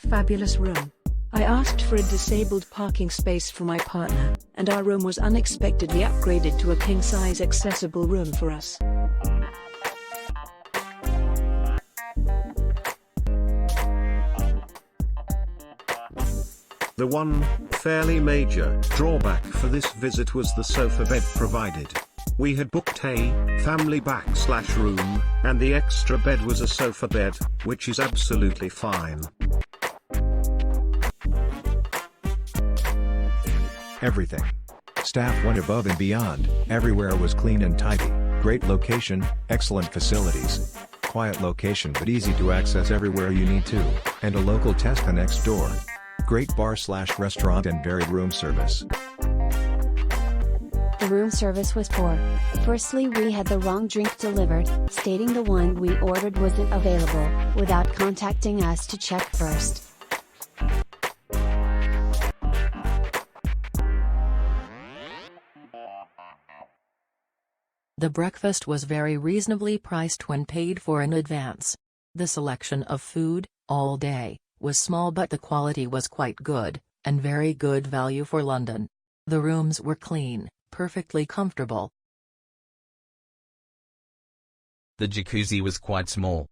Fabulous room. I asked for a disabled parking space for my partner, and our room was unexpectedly upgraded to a king-size accessible room for us. The one, fairly major, drawback for this visit was the sofa bed provided. We had booked a family /room, and the extra bed was a sofa bed, which is absolutely fine. Everything. Staff went above and beyond, everywhere was clean and tidy, great location, excellent facilities. Quiet location but easy to access everywhere you need to, and a local Tesco next door. Great bar/restaurant and varied room service. The room service was poor. Firstly, we had the wrong drink delivered, stating the one we ordered wasn't available, without contacting us to check first. The breakfast was very reasonably priced when paid for in advance. The selection of food, all day, was small but the quality was quite good, and very good value for London. The rooms were clean, perfectly comfortable. The jacuzzi was quite small,